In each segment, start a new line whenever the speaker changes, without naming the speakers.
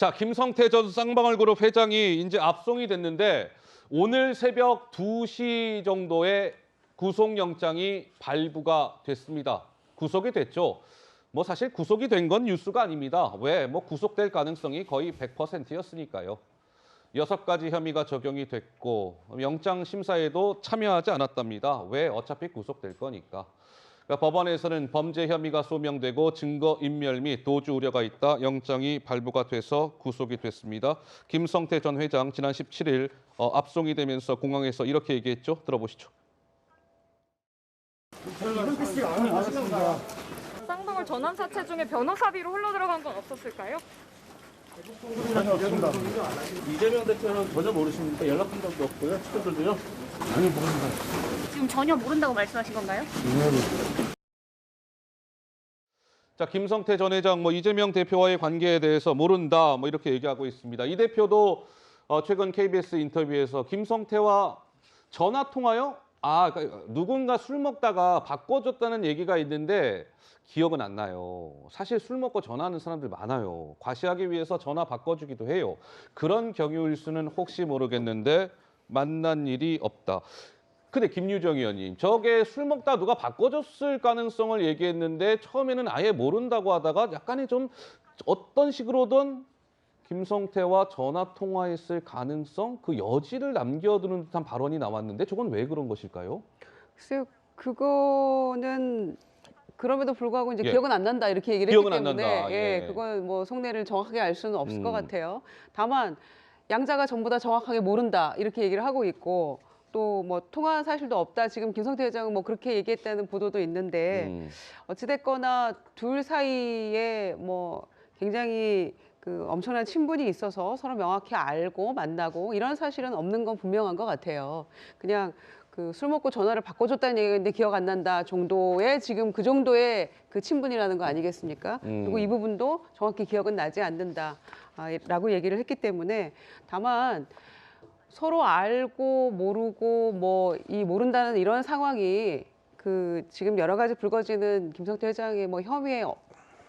자, 김성태 전 쌍방울그룹 회장이 이제 압송이 됐는데 오늘 새벽 2시 정도에 구속영장이 발부가 됐습니다. 구속이 됐죠. 뭐 사실 구속이 된 건 뉴스가 아닙니다. 왜? 뭐 구속될 가능성이 거의 100%였으니까요. 6가지 혐의가 적용이 됐고 영장 심사에도 참여하지 않았답니다. 왜? 어차피 구속될 거니까. 그러니까 법원에서는 범죄 혐의가 소명되고 증거 인멸 및 도주 우려가 있다. 영장이 발부가 돼서 구속이 됐습니다. 김성태 전 회장 지난 17일 압송이 되면서 공항에서 이렇게 얘기했죠. 들어보시죠.
쌍방울 전환 사채 중에 변호사비로 흘러들어간 건 없었을까요?
전혀 없습니다. 이재명 대표는 전혀 모르십니까? 연락한 적도 없고요. 친구들도요? 아니, 모릅니다.
지금 전혀 모른다고 말씀하신 건가요?
자, 김성태 전 회장 이재명 대표와의 관계에 대해서 모른다 이렇게 얘기하고 있습니다. 이 대표도 최근 KBS 인터뷰에서 김성태와 전화 통화요? 그러니까 누군가 술 먹다가 바꿔줬다는 얘기가 있는데 기억은 안 나요. 사실 술 먹고 전화하는 사람들 많아요. 과시하기 위해서 전화 바꿔주기도 해요. 그런 경우일 수는 혹시 모르겠는데 만난 일이 없다. 근데 김유정 의원님, 저게 술 먹다 누가 바꿔줬을 가능성을 얘기했는데 처음에는 아예 모른다고 하다가 약간의 좀 어떤 식으로든 김성태와 전화 통화했을 가능성, 그 여지를 남겨두는 듯한 발언이 나왔는데 저건 왜 그런 것일까요?
글쎄요, 그거는 그럼에도 불구하고 이제
예.
기억은 안 난다 이렇게 얘기를
기억은
했기
안
때문에
난다. 예.
그건 뭐 속내를 정확하게 알 수는 없을 것 같아요. 다만 양자가 전부 다 정확하게 모른다 이렇게 얘기를 하고 있고 또 뭐 통화한 사실도 없다. 지금 김성태 회장은 뭐 그렇게 얘기했다는 보도도 있는데 어찌됐거나 둘 사이에 뭐 굉장히 그 엄청난 친분이 있어서 서로 명확히 알고 만나고 이런 사실은 없는 건 분명한 것 같아요. 그냥 그 술 먹고 전화를 바꿔줬다는 얘기인데 기억 안 난다 정도의 지금 그 정도의 그 친분이라는 거 아니겠습니까? 그리고 이 부분도 정확히 기억은 나지 않는다 라고 얘기를 했기 때문에 다만 서로 알고 모르고 뭐 이 모른다는 이런 상황이 그 지금 여러 가지 불거지는 김성태 회장의 뭐 혐의에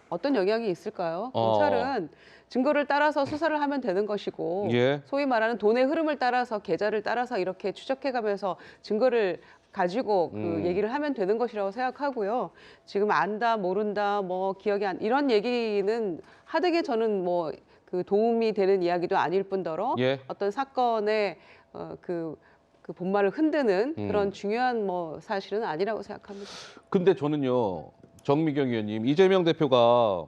어떤 영향이 있을까요? 검찰은 증거를 따라서 수사를 하면 되는 것이고
예.
소위 말하는 돈의 흐름을 따라서 계좌를 따라서 이렇게 추적해가면서 증거를 가지고 그 얘기를 하면 되는 것이라고 생각하고요. 지금 안다 모른다 뭐 기억이 안 이런 얘기는 하되게 저는 뭐 그 도움이 되는 이야기도 아닐 뿐더러
예.
어떤 사건의 그 본말을 흔드는 그런 중요한 뭐 사실은 아니라고 생각합니다.
근데 저는요, 정미경 의원님, 이재명 대표가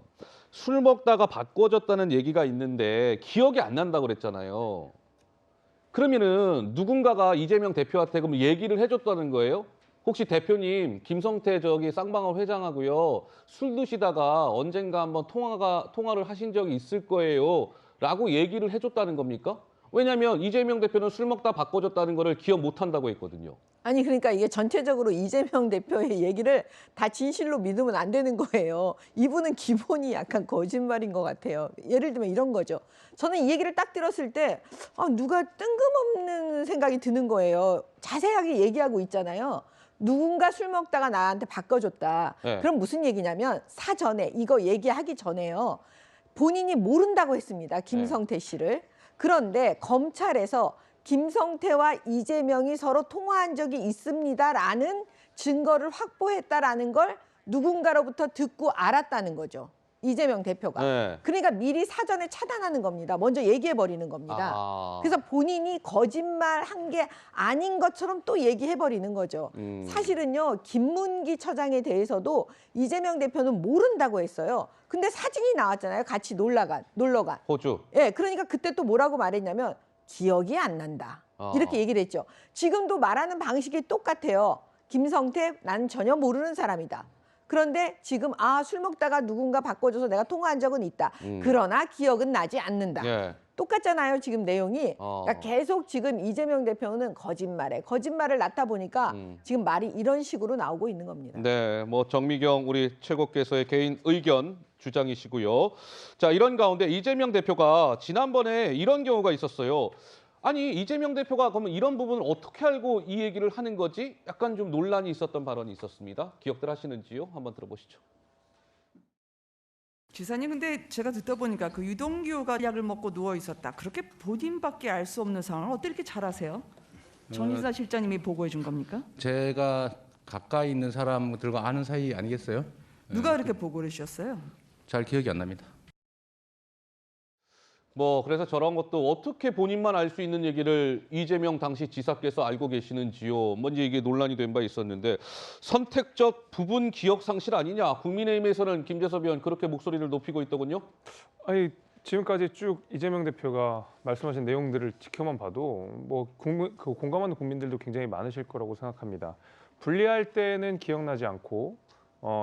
술 먹다가 바꿔줬다는 얘기가 있는데 기억이 안 난다고 그랬잖아요. 그러면은 누군가가 이재명 대표한테 그럼 얘기를 해줬다는 거예요? 혹시 대표님, 김성태 쌍방울 회장하고요, 술 드시다가 언젠가 한번 통화를 하신 적이 있을 거예요. 라고 얘기를 해줬다는 겁니까? 왜냐하면 이재명 대표는 술 먹다 바꿔줬다는 거를 기억 못 한다고 했거든요.
아니 그러니까 이게 전체적으로 이재명 대표의 얘기를 다 진실로 믿으면 안 되는 거예요. 이분은 기본이 약간 거짓말인 것 같아요. 예를 들면 이런 거죠. 저는 이 얘기를 딱 들었을 때 누가 뜬금없는 생각이 드는 거예요. 자세하게 얘기하고 있잖아요. 누군가 술 먹다가 나한테 바꿔줬다.
네.
그럼 무슨 얘기냐면 사전에 이거 얘기하기 전에요. 본인이 모른다고 했습니다. 김성태 씨를. 그런데 검찰에서 김성태와 이재명이 서로 통화한 적이 있습니다라는 증거를 확보했다라는 걸 누군가로부터 듣고 알았다는 거죠. 이재명 대표가.
네.
그러니까 미리 사전에 차단하는 겁니다. 먼저 얘기해버리는 겁니다. 그래서 본인이 거짓말한 게 아닌 것처럼 또 얘기해버리는 거죠. 사실은요. 김문기 처장에 대해서도 이재명 대표는 모른다고 했어요. 근데 사진이 나왔잖아요. 같이 놀러 간.
호주.
예, 그러니까 그때 또 뭐라고 말했냐면 기억이 안 난다. 이렇게 얘기를 했죠. 지금도 말하는 방식이 똑같아요. 김성태, 나는 전혀 모르는 사람이다. 그런데 지금 술 먹다가 누군가 바꿔줘서 내가 통화한 적은 있다. 그러나 기억은 나지 않는다.
예.
똑같잖아요. 지금 내용이. 그러니까 계속 지금 이재명 대표는 거짓말을 낳다 보니까 지금 말이 이런 식으로 나오고 있는 겁니다.
네, 정미경 우리 최고께서의 개인 의견 주장이시고요. 자, 이런 가운데 이재명 대표가 지난번에 이런 경우가 있었어요. 아니, 이재명 대표가 그러면 이런 부분을 어떻게 알고 이 얘기를 하는 거지? 약간 좀 논란이 있었던 발언이 있었습니다. 기억들 하시는지요? 한번 들어보시죠.
지사님, 근데 제가 듣다 보니까 그 유동규가 약을 먹고 누워 있었다. 그렇게 본인밖에 알 수 없는 상황을 어떻게 이렇게 잘 아세요? 정의사 실장님이 보고해 준 겁니까?
제가 가까이 있는 사람들과 아는 사이 아니겠어요?
누가 이렇게 보고를 해주셨어요?
잘 기억이 안 납니다.
뭐 그래서 저런 것도 어떻게 본인만 알 수 있는 얘기를 이재명 당시 지사께서 알고 계시는지요. 먼저 이게 논란이 된 바 있었는데 선택적 부분 기억 상실 아니냐. 국민의힘에서는 김재섭 의원 그렇게 목소리를 높이고 있더군요.
아니 지금까지 쭉 이재명 대표가 말씀하신 내용들을 지켜만 봐도 뭐 공감하는 국민들도 굉장히 많으실 거라고 생각합니다. 불리할 때는 기억나지 않고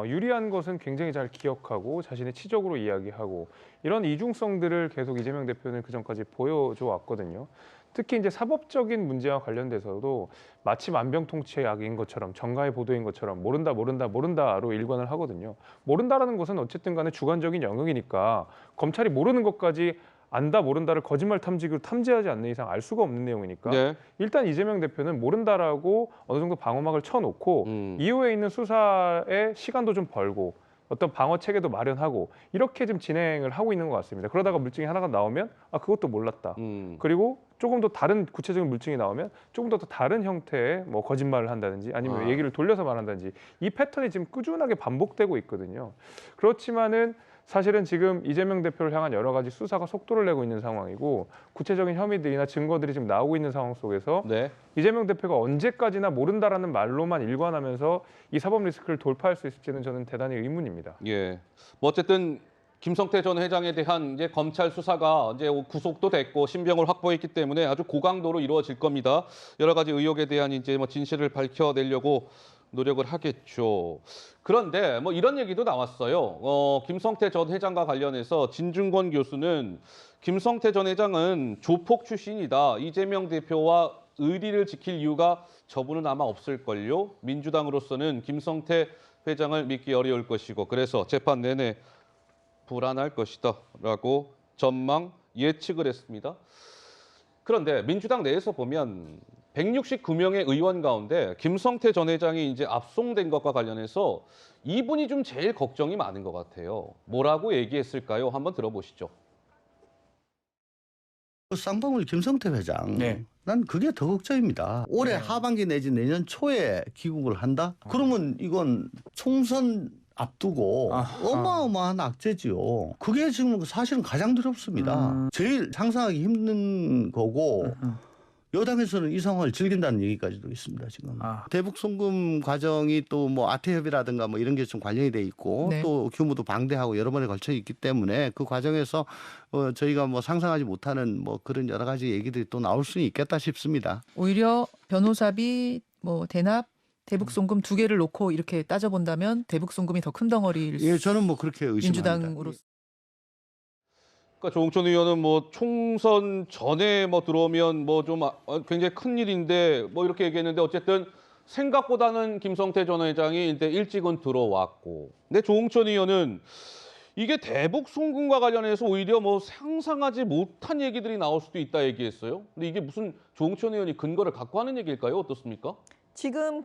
유리한 것은 굉장히 잘 기억하고 자신의 치적으로 이야기하고 이런 이중성들을 계속 이재명 대표는 그전까지 보여줘 왔거든요. 특히 이제 사법적인 문제와 관련돼서도 마치 만병통치약인 것처럼 정가의 보도인 것처럼 모른다로 일관을 하거든요. 모른다라는 것은 어쨌든 간에 주관적인 영역이니까 검찰이 모르는 것까지 안다 모른다를 거짓말 탐지기로 탐지하지 않는 이상 알 수가 없는 내용이니까
네.
일단 이재명 대표는 모른다라고 어느 정도 방어막을 쳐놓고 이후에 있는 수사에 시간도 좀 벌고 어떤 방어 체계도 마련하고 이렇게 좀 진행을 하고 있는 것 같습니다. 그러다가 물증이 하나가 나오면 그것도 몰랐다. 그리고 조금 더 다른 구체적인 물증이 나오면 조금 더 다른 형태의 뭐 거짓말을 한다든지 아니면 얘기를 돌려서 말한다든지 이 패턴이 지금 꾸준하게 반복되고 있거든요. 그렇지만은 사실은 지금 이재명 대표를 향한 여러 가지 수사가 속도를 내고 있는 상황이고 구체적인 혐의들이나 증거들이 지금 나오고 있는 상황 속에서
네.
이재명 대표가 언제까지나 모른다라는 말로만 일관하면서 이 사법 리스크를 돌파할 수 있을지는 저는 대단히 의문입니다.
예. 뭐 어쨌든 김성태 전 회장에 대한 이제 검찰 수사가 이제 구속도 됐고 신병을 확보했기 때문에 아주 고강도로 이루어질 겁니다. 여러 가지 의혹에 대한 이제 뭐 진실을 밝혀내려고 노력을 하겠죠. 그런데 뭐 이런 얘기도 나왔어요. 김성태 전 회장과 관련해서 진중권 교수는 김성태 전 회장은 조폭 출신이다. 이재명 대표와 의리를 지킬 이유가 저분은 아마 없을걸요. 민주당으로서는 김성태 회장을 믿기 어려울 것이고 그래서 재판 내내 불안할 것이다 라고 전망 예측을 했습니다. 그런데 민주당 내에서 보면 169명의 의원 가운데 김성태 전 회장이 이제 압송된 것과 관련해서 이분이 좀 제일 걱정이 많은 것 같아요. 뭐라고 얘기했을까요? 한번 들어보시죠.
쌍방울 김성태 회장.
네.
난 그게 더 걱정입니다. 올해 하반기 내지 내년 초에 귀국을 한다? 그러면 이건 총선 앞두고 어마어마한 악재지요. 그게 지금 사실은 가장 두렵습니다. 제일 상상하기 힘든 거고 여당에서는 이 상황을 즐긴다는 얘기까지도 있습니다. 지금 대북 송금 과정이 또 뭐 아태협이라든가 뭐 이런 게 좀 관련이 돼 있고
네.
또 규모도 방대하고 여러 번에 걸쳐 있기 때문에 그 과정에서 저희가 뭐 상상하지 못하는 뭐 그런 여러 가지 얘기들이 또 나올 수는 있겠다 싶습니다.
오히려 변호사비, 뭐 대납, 대북 송금 두 개를 놓고 이렇게 따져본다면 대북 송금이 더 큰 덩어리일
예, 저는 뭐 그렇게 의심합니다.
민주당으로.
그러니까 조홍천 의원은 뭐 총선 전에 뭐 들어오면 뭐 좀 굉장히 큰 일인데 뭐 이렇게 얘기했는데 어쨌든 생각보다는 김성태 전 회장이 이제 일찍은 들어왔고, 근데 조홍천 의원은 이게 대북 송금과 관련해서 오히려 뭐 상상하지 못한 얘기들이 나올 수도 있다 얘기했어요. 근데 이게 무슨 조홍천 의원이 근거를 갖고 하는 얘기일까요? 어떻습니까?
지금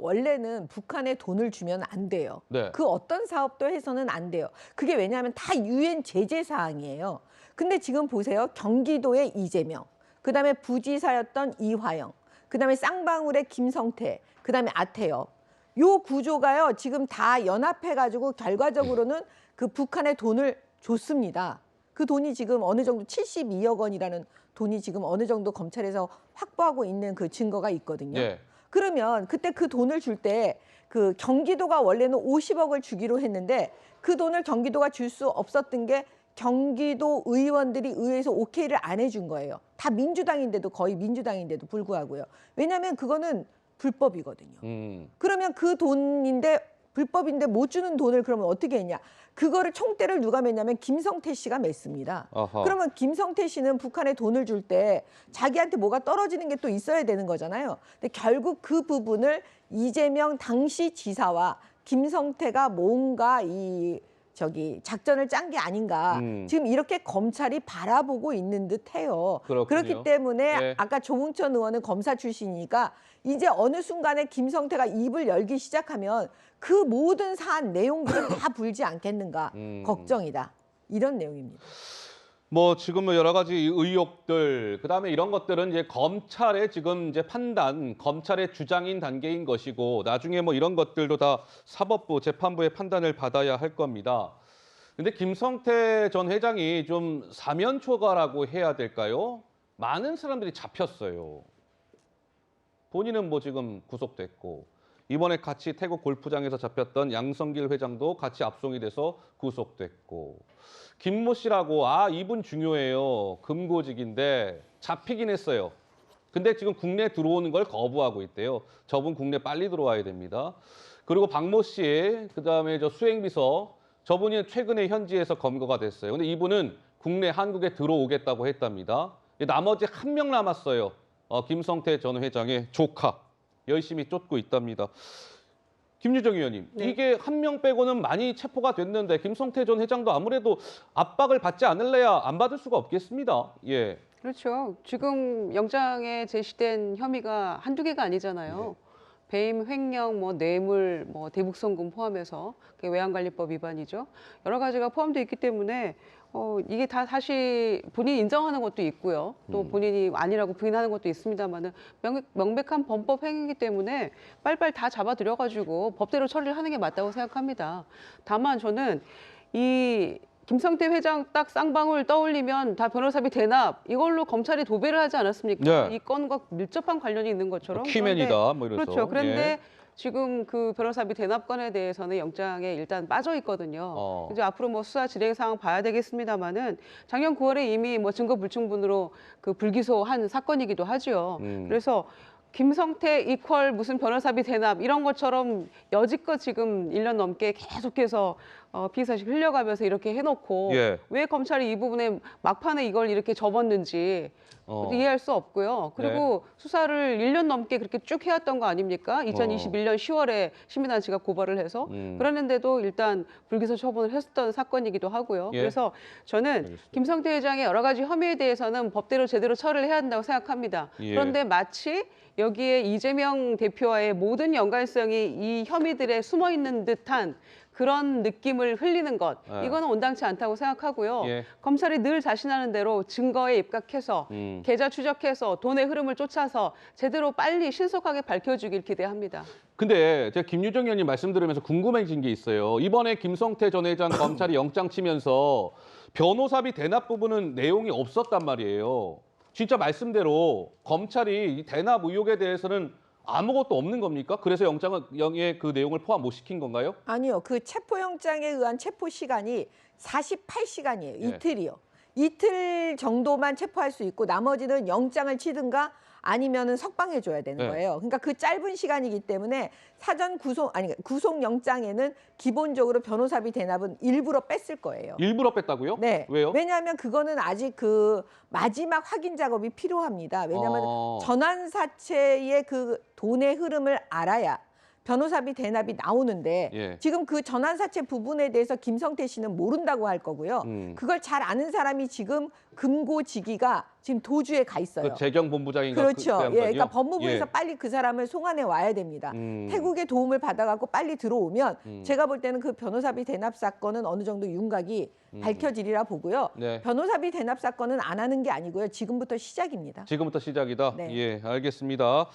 원래는 북한에 돈을 주면 안 돼요.
네.
그 어떤 사업도 해서는 안 돼요. 그게 왜냐하면 다 유엔 제재 사항이에요. 근데 지금 보세요. 경기도의 이재명, 그다음에 부지사였던 이화영, 그다음에 쌍방울의 김성태, 그다음에 아태엽. 요 구조가요. 지금 다 연합해가지고 결과적으로는 그 북한에 돈을 줬습니다. 그 돈이 지금 어느 정도 72억 원이라는 돈이 지금 어느 정도 검찰에서 확보하고 있는 그 증거가 있거든요.
예.
그러면 그때 그 돈을 줄 때 그 경기도가 원래는 50억을 주기로 했는데 그 돈을 경기도가 줄 수 없었던 게 경기도 의원들이 의회에서 오케이를 안 해준 거예요. 다 민주당인데도 거의 민주당인데도 불구하고요. 왜냐하면 그거는 불법이거든요. 그러면 그 돈인데 불법인데 못 주는 돈을 그러면 어떻게 했냐. 그거를 총대를 누가 맸냐면 김성태 씨가 맸습니다.
아하.
그러면 김성태 씨는 북한에 돈을 줄 때 자기한테 뭐가 떨어지는 게 또 있어야 되는 거잖아요. 근데 결국 그 부분을 이재명 당시 지사와 김성태가 뭔가 작전을 짠 게 아닌가. 지금 이렇게 검찰이 바라보고 있는 듯해요.
그렇군요.
그렇기 때문에
네.
아까 조응천 의원은 검사 출신이니까 이제 어느 순간에 김성태가 입을 열기 시작하면 그 모든 사안 내용들은 다 불지 않겠는가 걱정이다. 이런 내용입니다.
뭐 지금 뭐 여러 가지 의혹들, 그다음에 이런 것들은 이제 검찰의 지금 이제 판단, 검찰의 주장인 단계인 것이고 나중에 뭐 이런 것들도 다 사법부, 재판부의 판단을 받아야 할 겁니다. 근데 김성태 전 회장이 좀 사면 초과라고 해야 될까요? 많은 사람들이 잡혔어요. 본인은 뭐 지금 구속됐고 이번에 같이 태국 골프장에서 잡혔던 양성길 회장도 같이 압송이 돼서 구속됐고 김모 씨라고 이분 중요해요. 금고직인데 잡히긴 했어요. 근데 지금 국내 들어오는 걸 거부하고 있대요. 저분 국내 빨리 들어와야 됩니다. 그리고 박모 씨, 그다음에 저 수행비서 저분이 최근에 현지에서 검거가 됐어요. 근데 이분은 국내 한국에 들어오겠다고 했답니다. 나머지 한 명 남았어요. 김성태 전 회장의 조카. 열심히 쫓고 있답니다. 김유정 의원님,
네.
이게 한 명 빼고는 많이 체포가 됐는데 김성태 전 회장도 아무래도 압박을 받지 않을래야 안 받을 수가 없겠습니다. 예.
그렇죠. 지금 영장에 제시된 혐의가 한두 개가 아니잖아요. 배임, 횡령, 뭐 뇌물, 뭐 대북송금 포함해서 그게 외환관리법 위반이죠. 여러 가지가 포함되어 있기 때문에 이게 다 사실 본인이 인정하는 것도 있고요. 또 본인이 아니라고 부인하는 것도 있습니다만은 명백한 범법 행위이기 때문에 빨리빨리 다 잡아들여가지고 법대로 처리를 하는 게 맞다고 생각합니다. 다만 저는 이 김성태 회장 딱 쌍방울 떠올리면 다 변호사비 대납 이걸로 검찰이 도배를 하지 않았습니까?
네.
이 건과 밀접한 관련이 있는 것처럼.
키맨이다 뭐 이래서.
그렇죠. 그런데
예.
지금 그 변호사비 대납건에 대해서는 영장에 일단 빠져 있거든요. 이제 앞으로 뭐 수사 진행 상황 봐야 되겠습니다만은 작년 9월에 이미 뭐 증거 불충분으로 그 불기소한 사건이기도 하죠. 그래서 김성태 이퀄 무슨 변호사비 대납 이런 것처럼 여지껏 지금 1년 넘게 계속해서 피의사실 흘려가면서 이렇게 해놓고
예.
왜 검찰이 이 부분에 막판에 이걸 이렇게 접었는지 이해할 수 없고요. 그리고 수사를 1년 넘게 그렇게 쭉 해왔던 거 아닙니까? 2021년 10월에 시민단체가 고발을 해서 그랬는데도 일단 불기소 처분을 했었던 사건이기도 하고요.
예.
그래서 저는
알겠습니다.
김성태 회장의 여러 가지 혐의에 대해서는 법대로 제대로 처리를 해야 한다고 생각합니다.
예.
그런데 마치 여기에 이재명 대표와의 모든 연관성이 이 혐의들에 숨어 있는 듯한 그런 느낌을 흘리는 것, 이거는 온당치 않다고 생각하고요.
예.
검찰이 늘 자신하는 대로 증거에 입각해서 계좌 추적해서 돈의 흐름을 쫓아서 제대로 빨리 신속하게 밝혀주길 기대합니다.
근데 제가 김유정 의원님 말씀 들으면서 궁금해진 게 있어요. 이번에 김성태 전 회장 검찰이 영장 치면서 변호사비 대납 부분은 내용이 없었단 말이에요. 진짜 말씀대로 검찰이 이 대납 의혹에 대해서는 아무것도 없는 겁니까? 그래서 영장에 그 내용을 포함 못 시킨 건가요?
아니요. 그 체포영장에 의한 체포 시간이 48시간이에요.
예.
이틀이요. 이틀 정도만 체포할 수 있고 나머지는 영장을 치든가 아니면은 석방해 줘야 되는
네.
거예요. 그러니까 그 짧은 시간이기 때문에 사전 구속영장에는 기본적으로 변호사비 대납은 일부러 뺐을 거예요.
일부러 뺐다고요?
네.
왜요?
왜냐하면 그거는 아직 그 마지막 확인 작업이 필요합니다. 왜냐하면 전환 사채의 그 돈의 흐름을 알아야 변호사비 대납이 나오는데
예.
지금 그 전환 사채 부분에 대해서 김성태 씨는 모른다고 할 거고요. 그걸 잘 아는 사람이 지금 금고지기가 지금 도주에 가 있어요.
그 재경 본부장인가
그렇죠.
그
예, 그러니까 법무부에서
예.
빨리 그 사람을 송환해 와야 됩니다. 태국의 도움을 받아갖고 빨리 들어오면 제가 볼 때는 그 변호사비 대납 사건은 어느 정도 윤곽이 밝혀지리라 보고요.
네.
변호사비 대납 사건은 안 하는 게 아니고요. 지금부터 시작입니다.
지금부터 시작이다.
네.
예, 알겠습니다.